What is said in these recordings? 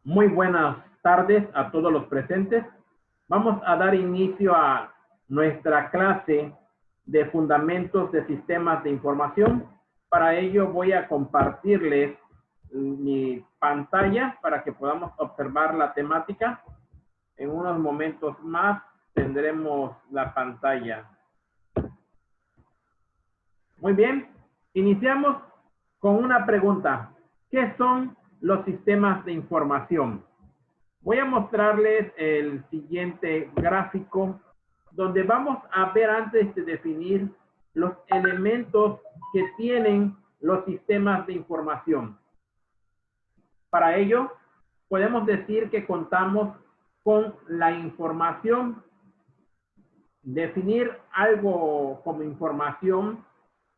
Muy buenas tardes a todos los presentes. Vamos a dar inicio a nuestra clase de fundamentos de sistemas de información. Para ello voy a compartirles mi pantalla para que podamos observar la temática. En unos momentos más tendremos la pantalla. Muy bien, iniciamos con una pregunta. ¿Qué son los sistemas de información? Voy a mostrarles el siguiente gráfico donde vamos a ver, antes de definir, los elementos que tienen los sistemas de información. Para ello, podemos decir que contamos con la información. Definir algo como información,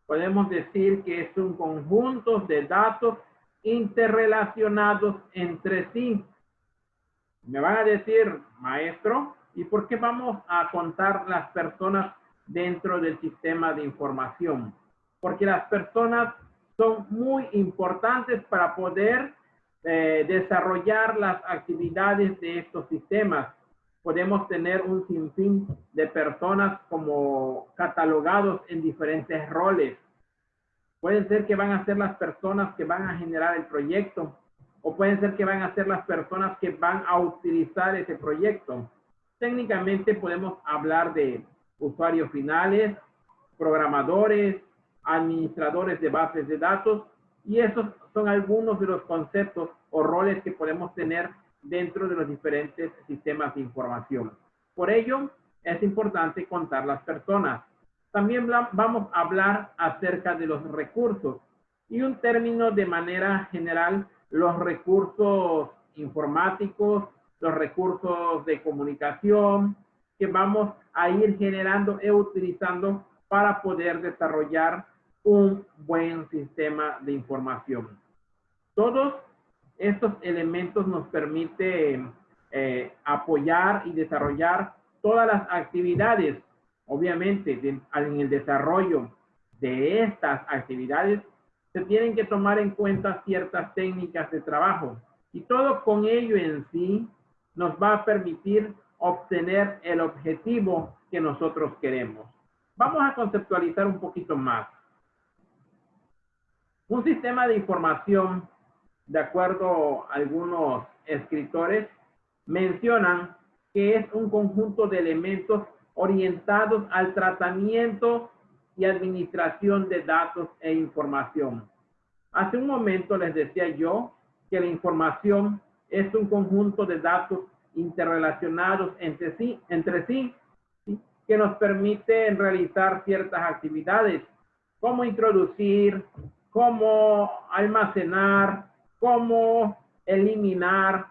podemos decir que es un conjunto de datos interrelacionados entre sí. Me van a decir, maestro, ¿y por qué vamos a contar las personas dentro del sistema de información? Porque las personas son muy importantes para poder desarrollar las actividades de estos sistemas. Podemos tener un sinfín de personas como catalogados en diferentes roles. Pueden ser que van a ser las personas que van a generar el proyecto, o pueden ser que van a ser las personas que van a utilizar ese proyecto. Técnicamente podemos hablar de usuarios finales, programadores, administradores de bases de datos, y esos son algunos de los conceptos o roles que podemos tener dentro de los diferentes sistemas de información. Por ello, es importante contar las personas. También vamos a hablar acerca de los recursos y un término de manera general, los recursos informáticos, los recursos de comunicación que vamos a ir generando e utilizando para poder desarrollar un buen sistema de información. Todos estos elementos nos permiten apoyar y desarrollar todas las actividades. Obviamente, en el desarrollo de estas actividades se tienen que tomar en cuenta ciertas técnicas de trabajo, y todo con ello en sí nos va a permitir obtener el objetivo que nosotros queremos. Vamos a conceptualizar un poquito más. Un sistema de información, de acuerdo a algunos escritores, mencionan que es un conjunto de elementos orientados al tratamiento y administración de datos e información. Hace un momento les decía yo que la información es un conjunto de datos interrelacionados entre sí, ¿sí? Que nos permiten realizar ciertas actividades, como introducir, cómo almacenar, cómo eliminar,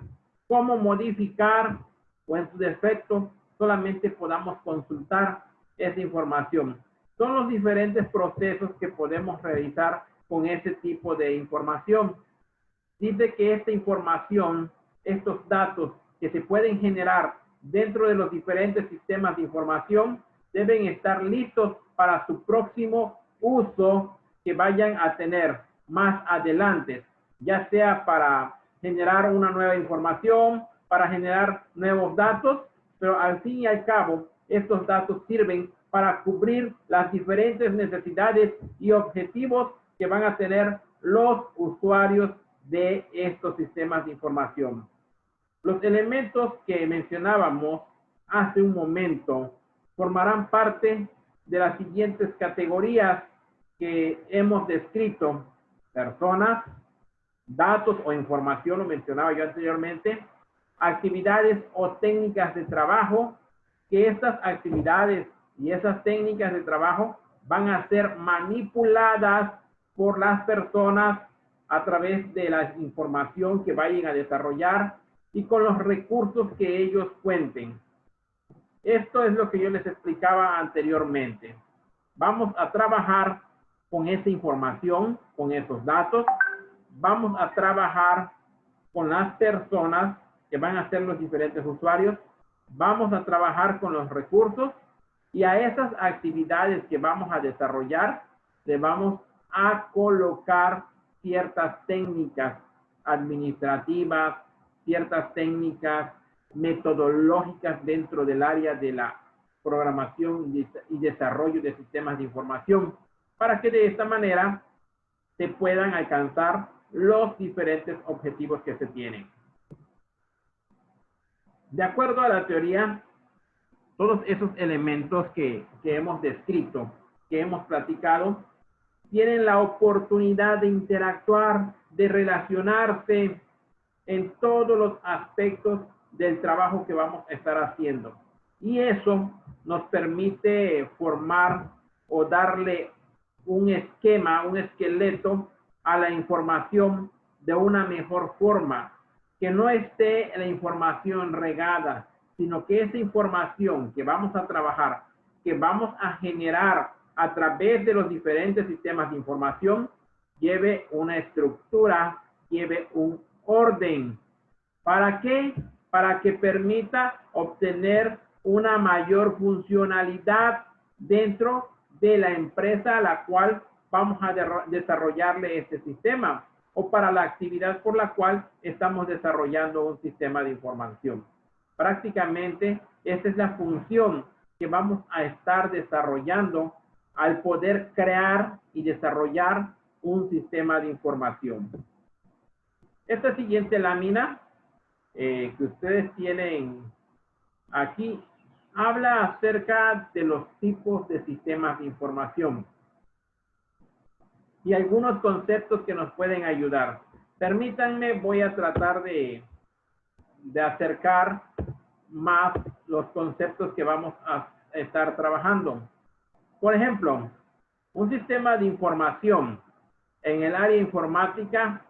cómo modificar, o en su defecto solamente podamos consultar esa información. Son los diferentes procesos que podemos realizar con ese tipo de información. Dice que esta información, estos datos que se pueden generar dentro de los diferentes sistemas de información, deben estar listos para su próximo uso que vayan a tener más adelante, ya sea para generar una nueva información, para generar nuevos datos, pero al fin y al cabo, estos datos sirven para cubrir las diferentes necesidades y objetivos que van a tener los usuarios de estos sistemas de información. Los elementos que mencionábamos hace un momento formarán parte de las siguientes categorías que hemos descrito: personas, datos o información, lo mencionaba yo anteriormente, actividades o técnicas de trabajo, que estas actividades y esas técnicas de trabajo van a ser manipuladas por las personas a través de la información que vayan a desarrollar y con los recursos que ellos cuenten. Esto es lo que yo les explicaba anteriormente. Vamos a trabajar con esa información, con esos datos. Vamos a trabajar con las personas que van a ser los diferentes usuarios. Vamos a trabajar con los recursos, y a esas actividades que vamos a desarrollar le vamos a colocar ciertas técnicas administrativas, ciertas técnicas metodológicas dentro del área de la programación y desarrollo de sistemas de información, para que de esta manera se puedan alcanzar los diferentes objetivos que se tienen. De acuerdo a la teoría, todos esos elementos que hemos descrito, que hemos platicado, tienen la oportunidad de interactuar, de relacionarse en todos los aspectos del trabajo que vamos a estar haciendo. Y eso nos permite formar o darle un esquema, un esqueleto a la información de una mejor forma, que no esté la información regada, sino que esa información que vamos a trabajar, que vamos a generar a través de los diferentes sistemas de información, lleve una estructura, lleve un orden. ¿Para qué? Para que permita obtener una mayor funcionalidad dentro de la empresa a la cual vamos a desarrollarle este sistema, o para la actividad por la cual estamos desarrollando un sistema de información. Prácticamente, esta es la función que vamos a estar desarrollando al poder crear y desarrollar un sistema de información. Esta siguiente lámina que ustedes tienen aquí habla acerca de los tipos de sistemas de información y algunos conceptos que nos pueden ayudar. Permítanme, voy a tratar de acercar más los conceptos que vamos a estar trabajando. Por ejemplo, un sistema de información en el área informática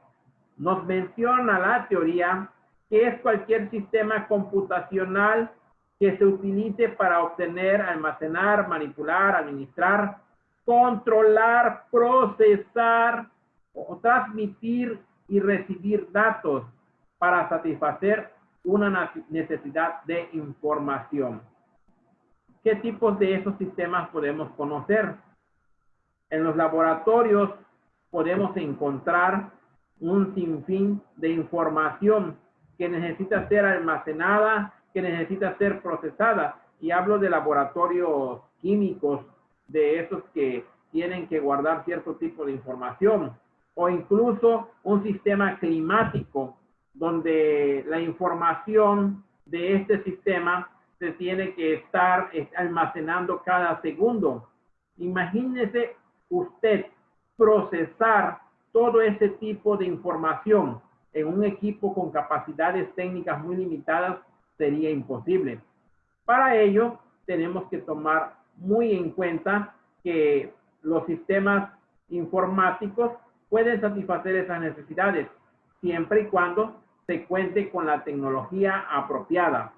nos menciona la teoría que es cualquier sistema computacional que se utilice para obtener, almacenar, manipular, administrar, controlar, procesar o transmitir y recibir datos para satisfacer una necesidad de información. ¿Qué tipos de esos sistemas podemos conocer? En los laboratorios podemos encontrar un sinfín de información que necesita ser almacenada, que necesita ser procesada. Y hablo de laboratorios químicos, de esos que tienen que guardar cierto tipo de información. O incluso un sistema climático, donde la información de este sistema se tiene que estar almacenando cada segundo. Imagínese usted procesar todo ese tipo de información en un equipo con capacidades técnicas muy limitadas, sería imposible. Para ello, tenemos que tomar muy en cuenta que los sistemas informáticos pueden satisfacer esas necesidades, siempre y cuando se cuente con la tecnología apropiada.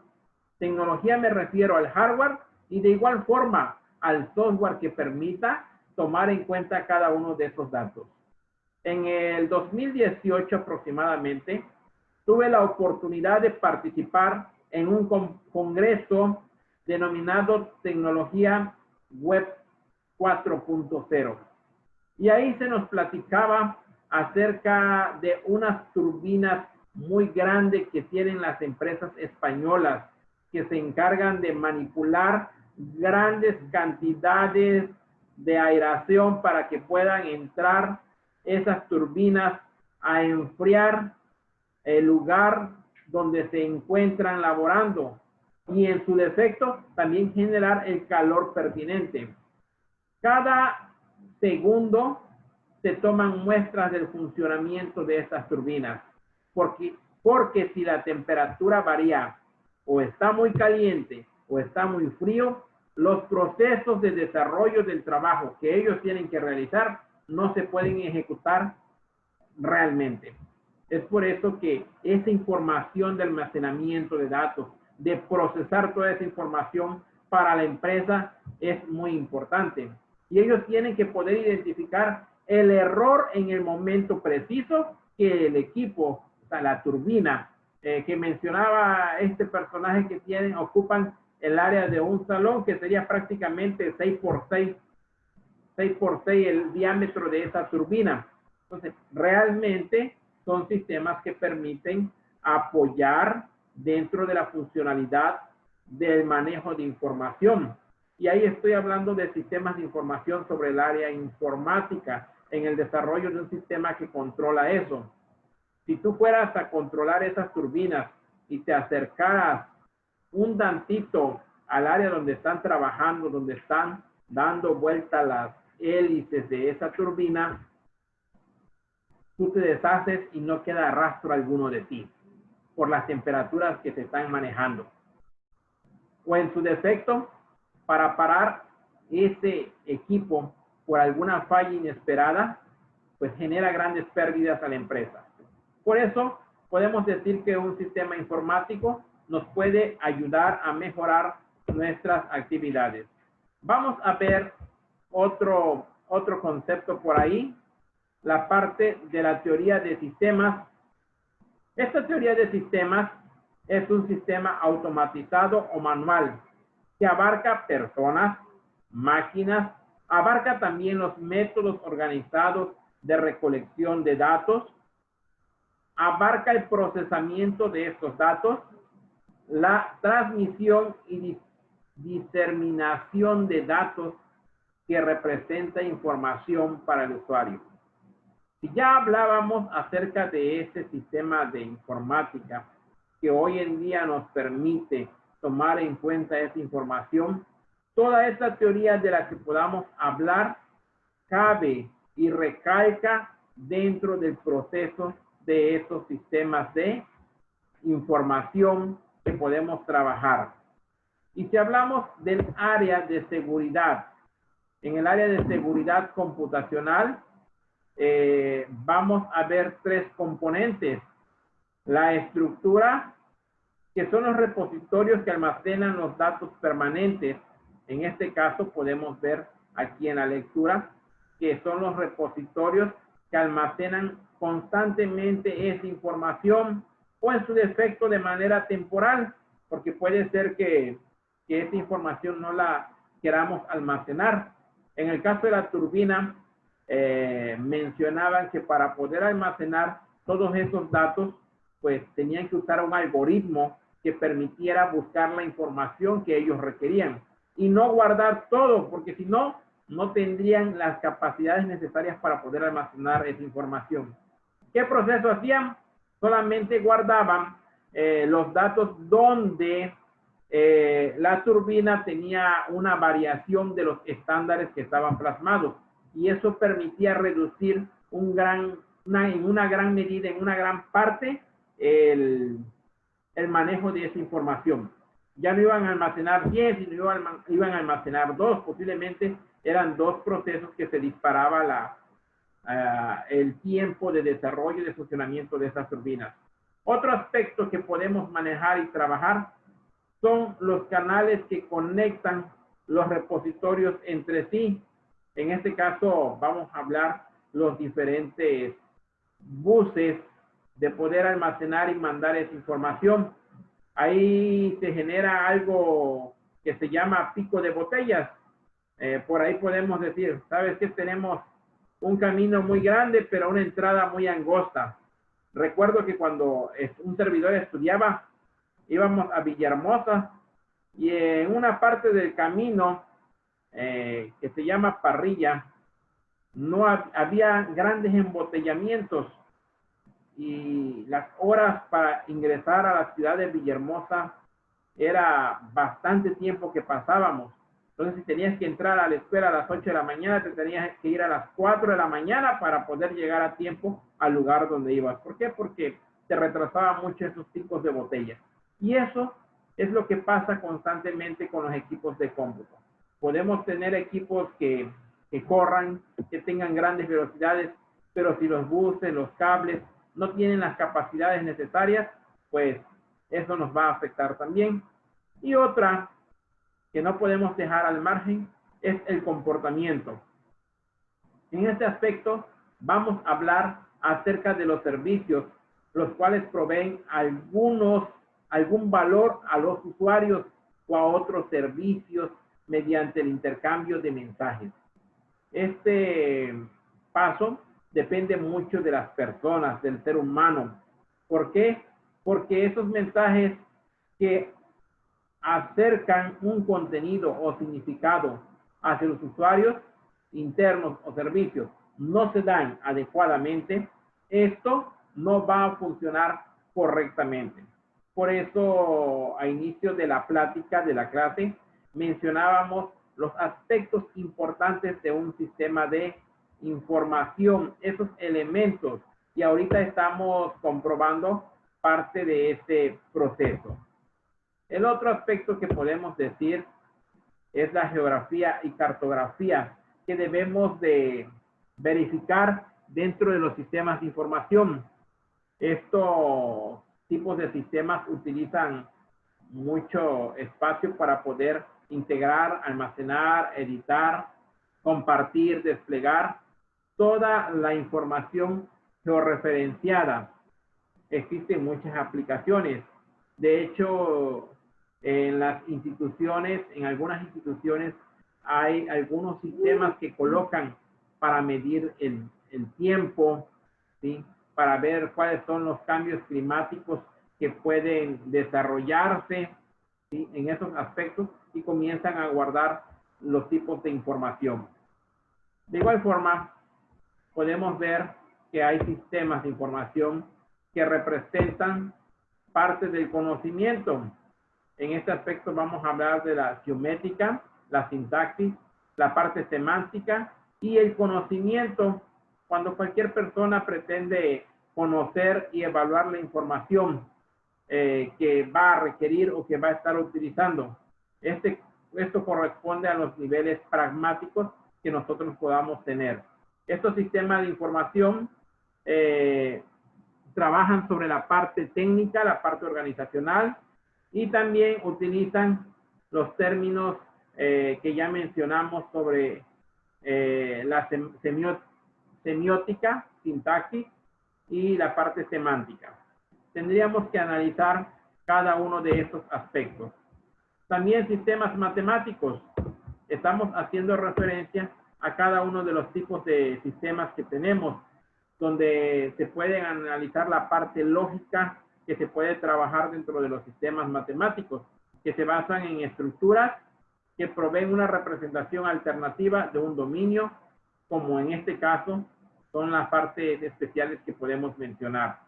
Tecnología me refiero al hardware y de igual forma al software que permita tomar en cuenta cada uno de esos datos. En el 2018 aproximadamente, tuve la oportunidad de participar en un congreso denominado Tecnología Web 4.0. Y ahí se nos platicaba acerca de unas turbinas muy grandes que tienen las empresas españolas, que se encargan de manipular grandes cantidades de aireación para que puedan entrar esas turbinas a enfriar el lugar donde se encuentran laborando y en su defecto también generar el calor pertinente. Cada segundo se toman muestras del funcionamiento de estas turbinas, porque si la temperatura varía o está muy caliente o está muy frío, los procesos de desarrollo del trabajo que ellos tienen que realizar no se pueden ejecutar realmente. Es por eso que esa información de almacenamiento de datos, de procesar toda esa información para la empresa es muy importante. Y ellos tienen que poder identificar el error en el momento preciso que el equipo, o sea, la turbina, que mencionaba este personaje que ocupan el área de un salón que sería prácticamente 6 por 6 el diámetro de esa turbina. Entonces, realmente son sistemas que permiten apoyar dentro de la funcionalidad del manejo de información. Y ahí estoy hablando de sistemas de información sobre el área informática, en el desarrollo de un sistema que controla eso. Si tú fueras a controlar esas turbinas y te acercaras un tantito al área donde están trabajando, donde están dando vuelta las hélices de esa turbina, tú te deshaces y no queda rastro alguno de ti por las temperaturas que se están manejando. O en su defecto, para parar ese equipo por alguna falla inesperada, pues genera grandes pérdidas a la empresa. Por eso podemos decir que un sistema informático nos puede ayudar a mejorar nuestras actividades. Vamos a ver otro concepto por ahí, la parte de la teoría de sistemas. Esta teoría de sistemas es un sistema automatizado o manual que abarca personas, máquinas, abarca también los métodos organizados de recolección de datos, abarca el procesamiento de estos datos, la transmisión y diseminación de datos que representa información para el usuario. Si ya hablábamos acerca de este sistema de informática que hoy en día nos permite tomar en cuenta esa información, toda esta teoría de la que podamos hablar cabe y recalca dentro del proceso de estos sistemas de información que podemos trabajar. Y si hablamos del área de seguridad, en el área de seguridad computacional, vamos a ver tres componentes. La estructura, que son los repositorios que almacenan los datos permanentes. En este caso podemos ver aquí en la lectura que son los repositorios que almacenan constantemente esa información o en su defecto de manera temporal, porque puede ser que esa información no la queramos almacenar. En el caso de la turbina, mencionaban que para poder almacenar todos esos datos, pues tenían que usar un algoritmo que permitiera buscar la información que ellos requerían y no guardar todo, porque si no, no tendrían las capacidades necesarias para poder almacenar esa información. ¿Qué proceso hacían? Solamente guardaban los datos donde la turbina tenía una variación de los estándares que estaban plasmados y eso permitía reducir en una gran medida, en una gran parte, el manejo de esa información. Ya no iban a almacenar 10, sino iban a almacenar 2, posiblemente eran 2 procesos que se disparaba el tiempo de desarrollo y de funcionamiento de esas turbinas. Otro aspecto que podemos manejar y trabajar son los canales que conectan los repositorios entre sí. En este caso vamos a hablar los diferentes buses de poder almacenar y mandar esa información. Ahí se genera algo que se llama pico de botellas. Por ahí podemos decir, ¿sabes qué? Tenemos un camino muy grande, pero una entrada muy angosta. Recuerdo que cuando un servidor estudiaba, íbamos a Villahermosa y en una parte del camino que se llama Parrilla, no había grandes embotellamientos y las horas para ingresar a la ciudad de Villahermosa era bastante tiempo que pasábamos. Entonces, si tenías que entrar a la escuela a las 8 de la mañana, te tenías que ir a las 4 de la mañana para poder llegar a tiempo al lugar donde ibas. ¿Por qué? Porque te retrasaba mucho esos picos de botella. Y eso es lo que pasa constantemente con los equipos de cómputo. Podemos tener equipos que corran, que tengan grandes velocidades, pero si los buses, los cables no tienen las capacidades necesarias, pues eso nos va a afectar también. Y otra que no podemos dejar al margen es el comportamiento. En este aspecto vamos a hablar acerca de los servicios, los cuales proveen algún valor a los usuarios o a otros servicios mediante el intercambio de mensajes. Este paso depende mucho de las personas, del ser humano. ¿Por qué? Porque esos mensajes que acercan un contenido o significado hacia los usuarios internos o servicios no se dan adecuadamente, esto no va a funcionar correctamente. Por eso, a inicio de la plática de la clase, mencionábamos los aspectos importantes de un sistema de información, esos elementos, y ahorita estamos comprobando parte de este proceso. El otro aspecto que podemos decir es la geografía y cartografía que debemos de verificar dentro de los sistemas de información. Estos tipos de sistemas utilizan mucho espacio para poder integrar, almacenar, editar, compartir, desplegar toda la información georreferenciada. Existen muchas aplicaciones. De hecho, en las instituciones, en algunas instituciones, hay algunos sistemas que colocan para medir el tiempo, ¿sí? Para ver cuáles son los cambios climáticos que pueden desarrollarse, ¿sí? En esos aspectos, y comienzan a guardar los tipos de información. De igual forma, podemos ver que hay sistemas de información que representan parte del conocimiento. En este aspecto vamos a hablar de la geométrica, la sintaxis, la parte semántica y el conocimiento. Cuando cualquier persona pretende conocer y evaluar la información que va a requerir o que va a estar utilizando. Esto corresponde a los niveles pragmáticos que nosotros podamos tener. Estos sistemas de información trabajan sobre la parte técnica, la parte organizacional, y también utilizan los términos que ya mencionamos sobre la semiótica, sintaxis y la parte semántica. Tendríamos que analizar cada uno de estos aspectos. También sistemas matemáticos. Estamos haciendo referencia a cada uno de los tipos de sistemas que tenemos, donde se pueden analizar la parte lógica que se puede trabajar dentro de los sistemas matemáticos, que se basan en estructuras que proveen una representación alternativa de un dominio, como en este caso son las partes especiales que podemos mencionar.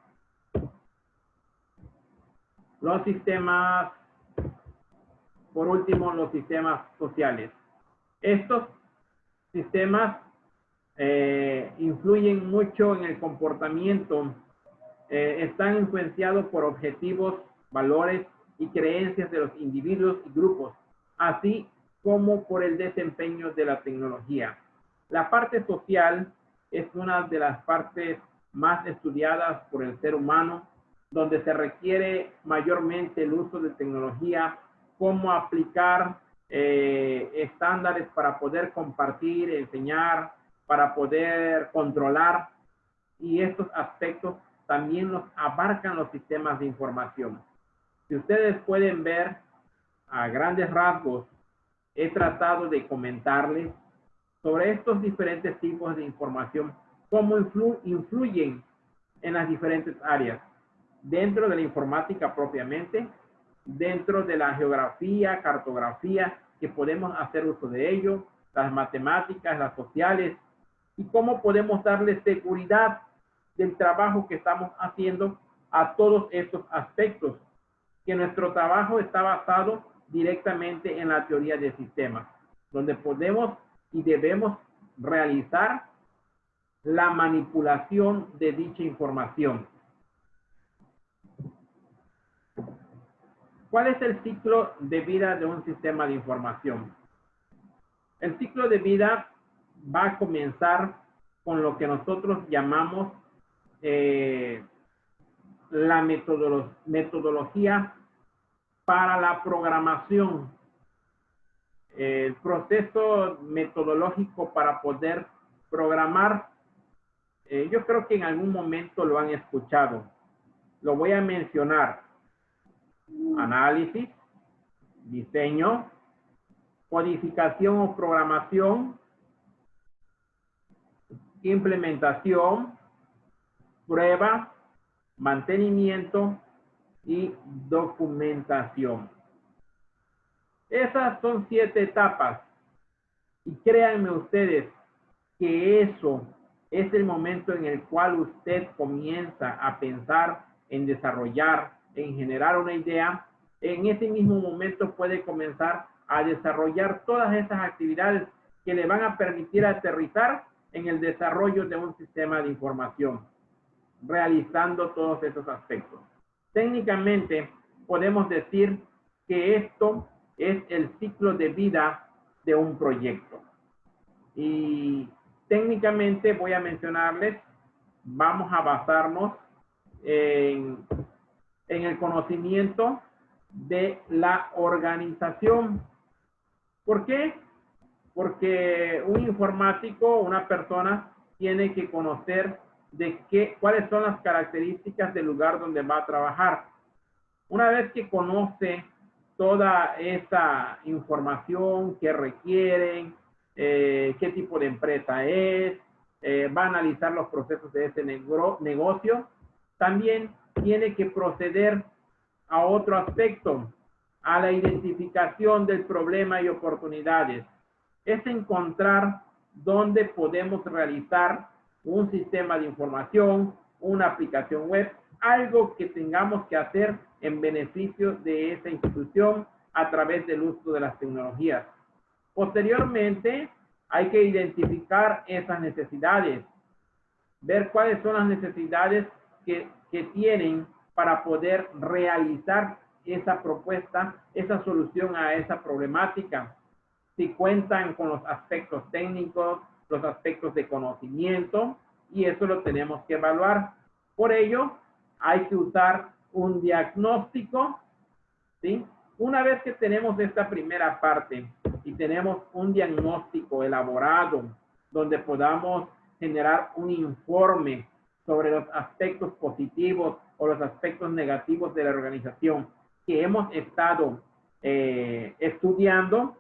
Los sistemas, por último, los sistemas sociales. Estos sistemas influyen mucho en el comportamiento, están influenciados por objetivos, valores y creencias de los individuos y grupos, así como por el desempeño de la tecnología. La parte social es una de las partes más estudiadas por el ser humano, donde se requiere mayormente el uso de tecnología, cómo aplicar estándares para poder compartir, enseñar, para poder controlar, y estos aspectos también los abarcan los sistemas de información. Si ustedes pueden ver a grandes rasgos, he tratado de comentarles sobre estos diferentes tipos de información, cómo influyen en las diferentes áreas, dentro de la informática propiamente, dentro de la geografía, cartografía, que podemos hacer uso de ello, las matemáticas, las sociales, y cómo podemos darle seguridad del trabajo que estamos haciendo a todos estos aspectos, que nuestro trabajo está basado directamente en la teoría de sistemas, donde podemos y debemos realizar la manipulación de dicha información. ¿Cuál es el ciclo de vida de un sistema de información? El ciclo de vida va a comenzar con lo que nosotros llamamos la metodología para la programación. El proceso metodológico para poder programar, yo creo que en algún momento lo han escuchado. Lo voy a mencionar. Análisis, diseño, codificación o programación, implementación, prueba, mantenimiento y documentación. Esas son 7 etapas. Y créanme ustedes que eso es el momento en el cual usted comienza a pensar en desarrollar, en generar una idea. En ese mismo momento puede comenzar a desarrollar todas esas actividades que le van a permitir aterrizar en el desarrollo de un sistema de información, realizando todos esos aspectos. Técnicamente, podemos decir que esto es el ciclo de vida de un proyecto. Y técnicamente voy a mencionarles, vamos a basarnos en el conocimiento de la organización. ¿Por qué? Porque un informático, una persona, tiene que conocer cuáles son las características del lugar donde va a trabajar. Una vez que conoce toda esa información que requieren, qué tipo de empresa es, va a analizar los procesos de ese negocio, también tiene que proceder a otro aspecto, a la identificación del problema y oportunidades. Es encontrar dónde podemos realizar un sistema de información, una aplicación web, algo que tengamos que hacer en beneficio de esa institución a través del uso de las tecnologías. Posteriormente, hay que identificar esas necesidades, ver cuáles son las necesidades que tienen para poder realizar esa propuesta, esa solución a esa problemática. Si cuentan con los aspectos técnicos, los aspectos de conocimiento, y eso lo tenemos que evaluar. Por ello, hay que usar un diagnóstico, ¿sí? Una vez que tenemos esta primera parte y tenemos un diagnóstico elaborado donde podamos generar un informe sobre los aspectos positivos o los aspectos negativos de la organización que hemos estado estudiando,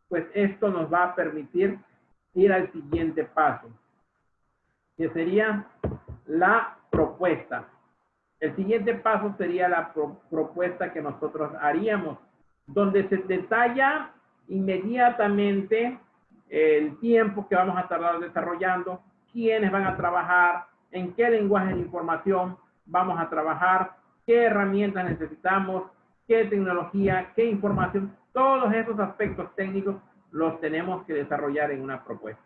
pues esto nos va a permitir ir al siguiente paso, que sería la propuesta. El siguiente paso sería la propuesta que nosotros haríamos, donde se detalla inmediatamente el tiempo que vamos a tardar desarrollando, quiénes van a trabajar, en qué lenguaje de información vamos a trabajar, qué herramientas necesitamos, qué tecnología, qué información. Todos esos aspectos técnicos los tenemos que desarrollar en una propuesta.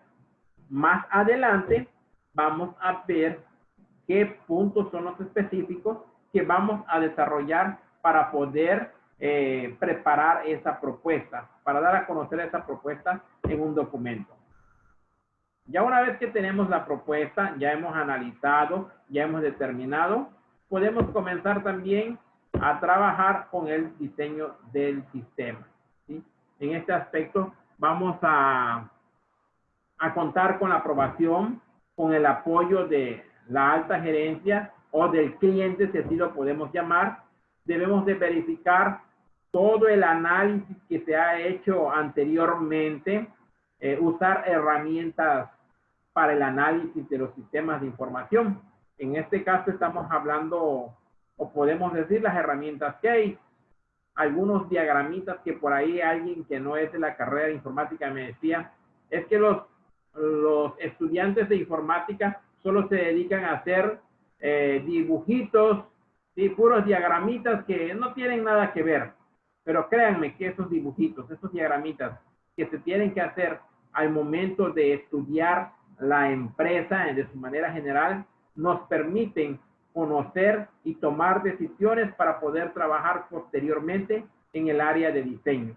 Más adelante vamos a ver qué puntos son los específicos que vamos a desarrollar para poder preparar esa propuesta, para dar a conocer esa propuesta en un documento. Ya una vez que tenemos la propuesta, ya hemos analizado, ya hemos determinado, podemos comenzar también a trabajar con el diseño del sistema, ¿sí? En este aspecto vamos a contar con la aprobación, con el apoyo de la alta gerencia o del cliente, si así lo podemos llamar. Debemos de verificar todo el análisis que se ha hecho anteriormente, usar herramientas para el análisis de los sistemas de información. En este caso estamos hablando, o podemos decir, las herramientas que hay. Algunos diagramitas que por ahí alguien que no es de la carrera de informática me decía, es que los estudiantes de informática solo se dedican a hacer dibujitos, ¿sí? Puros diagramitas que no tienen nada que ver. Pero créanme que esos dibujitos, esos diagramitas que se tienen que hacer al momento de estudiar la empresa de su manera general, nos permiten conocer y tomar decisiones para poder trabajar posteriormente en el área de diseño.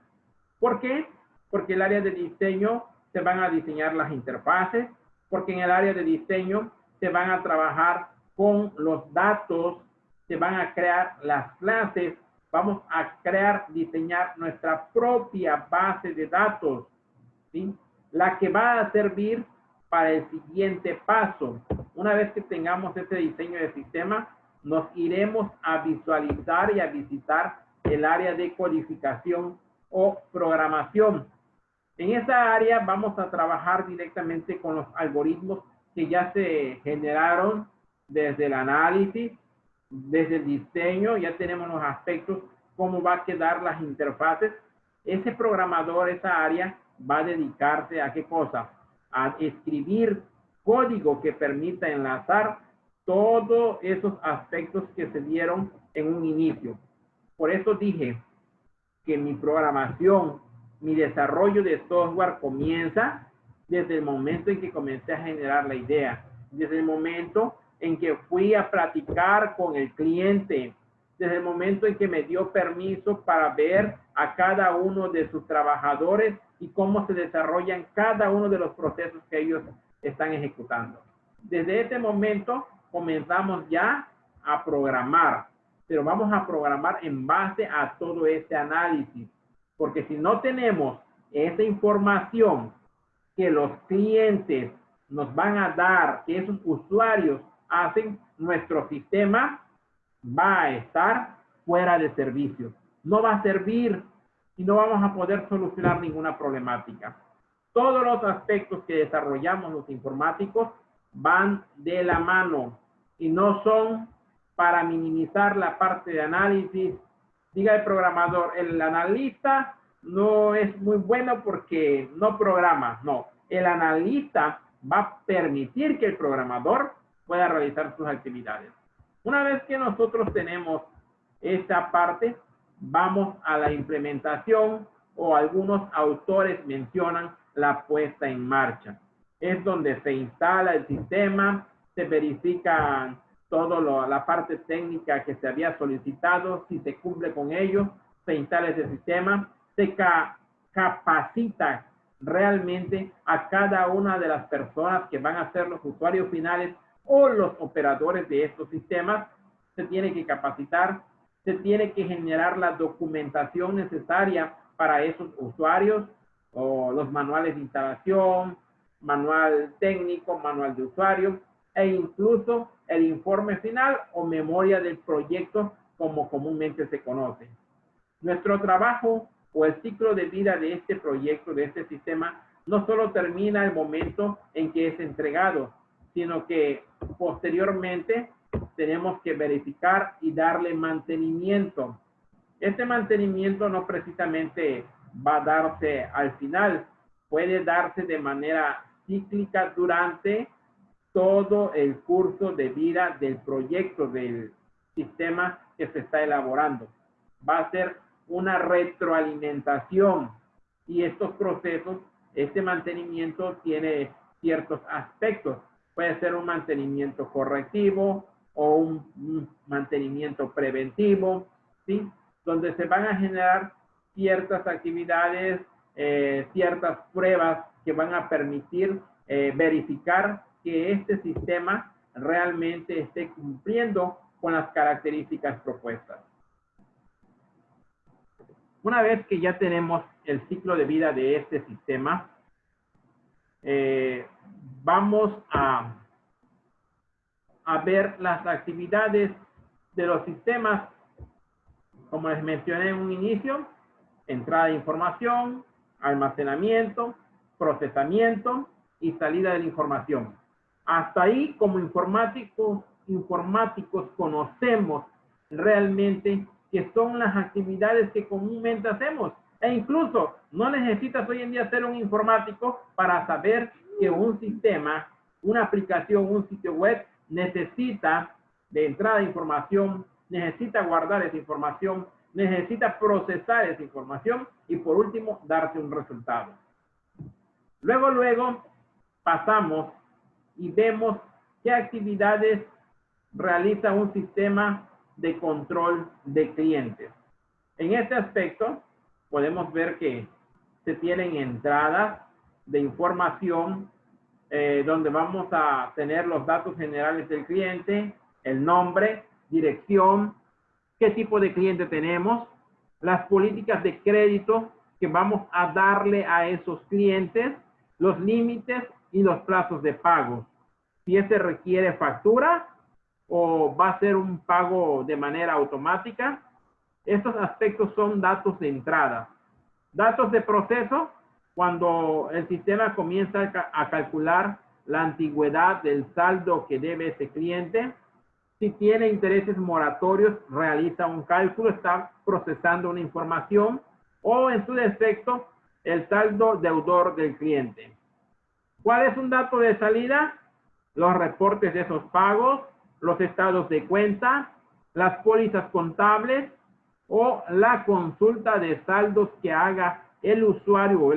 ¿Por qué? Porque el área de diseño se van a diseñar las interfaces, porque en el área de diseño se van a trabajar con los datos, se van a crear las clases, vamos a diseñar nuestra propia base de datos, ¿sí? La que va a servir para el siguiente paso. Una vez que tengamos ese diseño de sistema, nos iremos a visualizar y a visitar el área de codificación o programación. En esa área vamos a trabajar directamente con los algoritmos que ya se generaron desde el análisis, desde el diseño, ya tenemos los aspectos, cómo va a quedar las interfaces. Ese programador, esa área, va a dedicarse a qué cosa? A escribir código que permita enlazar todos esos aspectos que se dieron en un inicio. Por eso dije que mi programación, mi desarrollo de software comienza desde el momento en que comencé a generar la idea, desde el momento en que fui a platicar con el cliente, desde el momento en que me dio permiso para ver a cada uno de sus trabajadores y cómo se desarrollan cada uno de los procesos que ellos están ejecutando. Desde este momento comenzamos ya a programar, pero vamos a programar en base a todo este análisis, porque si no tenemos esa información que los clientes nos van a dar, que esos usuarios hacen, nuestro sistema va a estar fuera de servicio. No va a servir y no vamos a poder solucionar ninguna problemática. Todos los aspectos que desarrollamos los informáticos van de la mano y no son para minimizar la parte de análisis. Diga el programador, el analista no es muy bueno porque no programa. No, el analista va a permitir que el programador pueda realizar sus actividades. Una vez que nosotros tenemos esta parte, vamos a la implementación, o algunos autores mencionan la puesta en marcha. Es donde se instala el sistema, se verifica toda la parte técnica que se había solicitado, si se cumple con ello, se instala ese sistema, se capacita realmente a cada una de las personas que van a ser los usuarios finales o los operadores de estos sistemas. Se tiene que capacitar, se tiene que generar la documentación necesaria para esos usuarios, o los manuales de instalación, manual técnico, manual de usuario, e incluso el informe final o memoria del proyecto, como comúnmente se conoce. Nuestro trabajo o el ciclo de vida de este proyecto, de este sistema, no solo termina el momento en que es entregado, sino que posteriormente tenemos que verificar y darle mantenimiento. Este mantenimiento no precisamente va a darse al final, puede darse de manera cíclica durante todo el curso de vida del proyecto, del sistema que se está elaborando. Va a ser una retroalimentación, y estos procesos, este mantenimiento tiene ciertos aspectos. Puede ser un mantenimiento correctivo o un mantenimiento preventivo, ¿sí? Donde se van a generar ciertas actividades, ciertas pruebas que van a permitir verificar que este sistema realmente esté cumpliendo con las características propuestas. Una vez que ya tenemos el ciclo de vida de este sistema, vamos a ver las actividades de los sistemas. Como les mencioné en un inicio: entrada de información, almacenamiento, procesamiento y salida de la información. Hasta ahí, como informáticos conocemos realmente que son las actividades que comúnmente hacemos. E incluso no necesitas hoy en día ser un informático para saber que un sistema, una aplicación, un sitio web necesita de entrada de información, necesita guardar esa información, necesita procesar esa información y por último darte un resultado. Luego pasamos y vemos qué actividades realiza un sistema de control de clientes. En este aspecto podemos ver que se tienen entradas de información donde vamos a tener los datos generales del cliente, el nombre, dirección, qué tipo de cliente tenemos, las políticas de crédito que vamos a darle a esos clientes, los límites y los plazos de pago. Si ese requiere factura o va a ser un pago de manera automática. Estos aspectos son datos de entrada. Datos de proceso, cuando el sistema comienza a calcular la antigüedad del saldo que debe ese cliente. Si tiene intereses moratorios, realiza un cálculo, está procesando una información, o en su defecto, el saldo deudor del cliente. ¿Cuál es un dato de salida? Los reportes de esos pagos, los estados de cuenta, las pólizas contables o la consulta de saldos que haga el usuario o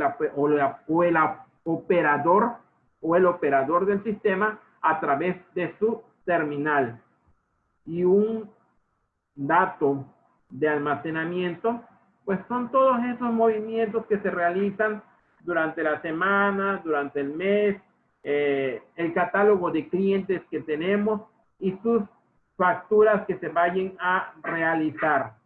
el operador o el operador del sistema a través de su terminal. Y un dato de almacenamiento, pues son todos esos movimientos que se realizan durante la semana, durante el mes, el catálogo de clientes que tenemos y sus facturas que se vayan a realizar.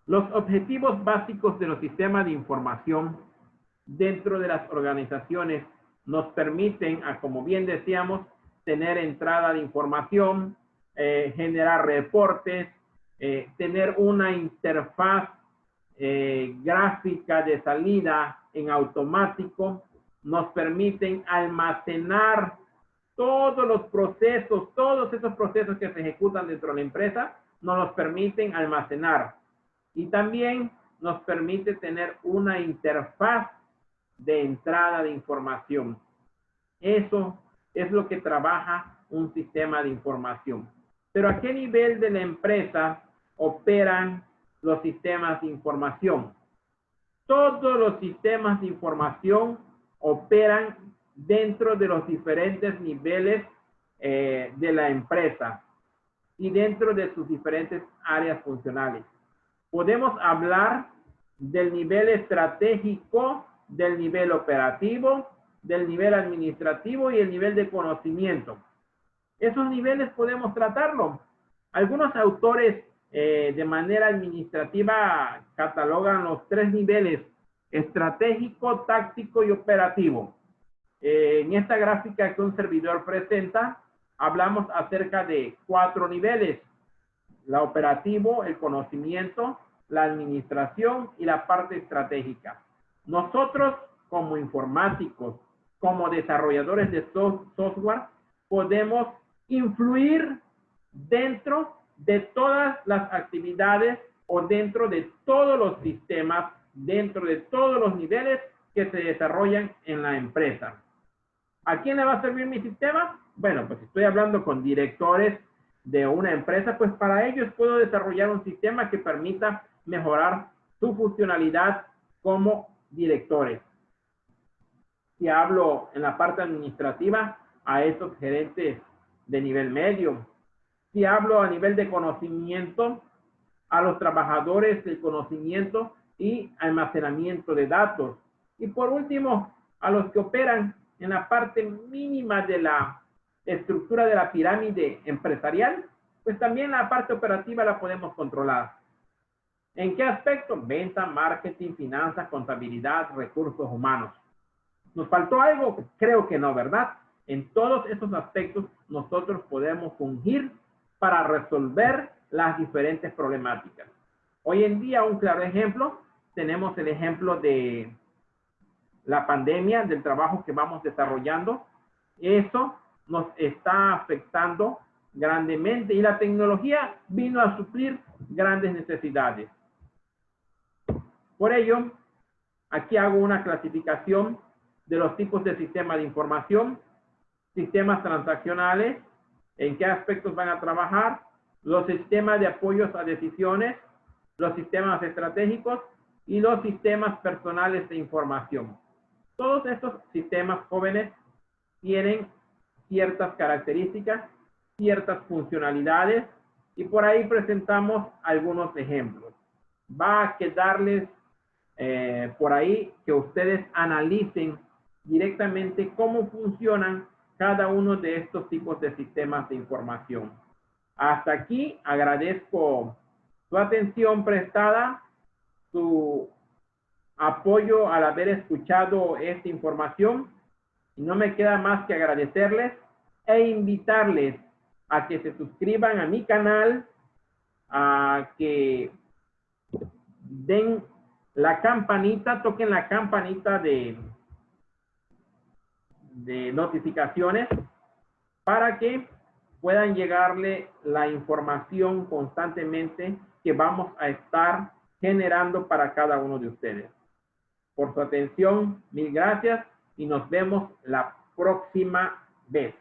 Los objetivos básicos de los sistemas de información dentro de las organizaciones nos permiten, como bien decíamos, tener entrada de información, generar reportes, tener una interfaz gráfica de salida en automático, nos permiten almacenar todos los procesos, todos esos procesos que se ejecutan dentro de la empresa, nos los permiten almacenar. Y también nos permite tener una interfaz de entrada de información. Eso es lo que trabaja un sistema de información. Pero ¿a qué nivel de la empresa operan los sistemas de información? Todos los sistemas de información operan dentro de los diferentes niveles de la empresa y dentro de sus diferentes áreas funcionales. Podemos hablar del nivel estratégico, del nivel operativo, del nivel administrativo y el nivel de conocimiento. Esos niveles podemos tratarlo. Algunos autores de manera administrativa catalogan los 3 niveles: estratégico, táctico y operativo. En esta gráfica que un servidor presenta, hablamos acerca de 4 niveles: la operativo, el conocimiento, la administración y la parte estratégica. Nosotros, como informáticos, como desarrolladores de software, podemos influir dentro de todas las actividades o dentro de todos los sistemas, dentro de todos los niveles que se desarrollan en la empresa. ¿A quién le va a servir mi sistema? Bueno, pues si estoy hablando con directores de una empresa, pues para ellos puedo desarrollar un sistema que permita mejorar su funcionalidad como directores. Si hablo en la parte administrativa, a esos gerentes de nivel medio. Si hablo a nivel de conocimiento, a los trabajadores del conocimiento y almacenamiento de datos. Y por último, a los que operan en la parte mínima de la estructura de la pirámide empresarial, pues también la parte operativa la podemos controlar. ¿En qué aspecto? Venta, marketing, finanzas, contabilidad, recursos humanos. ¿Nos faltó algo? Creo que no, ¿verdad? En todos esos aspectos nosotros podemos fungir para resolver las diferentes problemáticas. Hoy en día, un claro ejemplo, tenemos el ejemplo de la pandemia, del trabajo que vamos desarrollando. Eso nos está afectando grandemente y la tecnología vino a suplir grandes necesidades. Por ello, aquí hago una clasificación de los tipos de sistemas de información: sistemas transaccionales, en qué aspectos van a trabajar, los sistemas de apoyos a decisiones, los sistemas estratégicos y los sistemas personales de información. Todos estos sistemas jóvenes tienen ciertas características, ciertas funcionalidades, y por ahí presentamos algunos ejemplos. Va a quedarles por ahí que ustedes analicen directamente cómo funcionan cada uno de estos tipos de sistemas de información. Hasta aquí agradezco su atención prestada, su apoyo al haber escuchado esta información, y no me queda más que agradecerles e invitarles a que se suscriban a mi canal, a que den la campanita, toquen la campanita de notificaciones para que puedan llegarle la información constantemente que vamos a estar generando para cada uno de ustedes. Por su atención, mil gracias y nos vemos la próxima vez.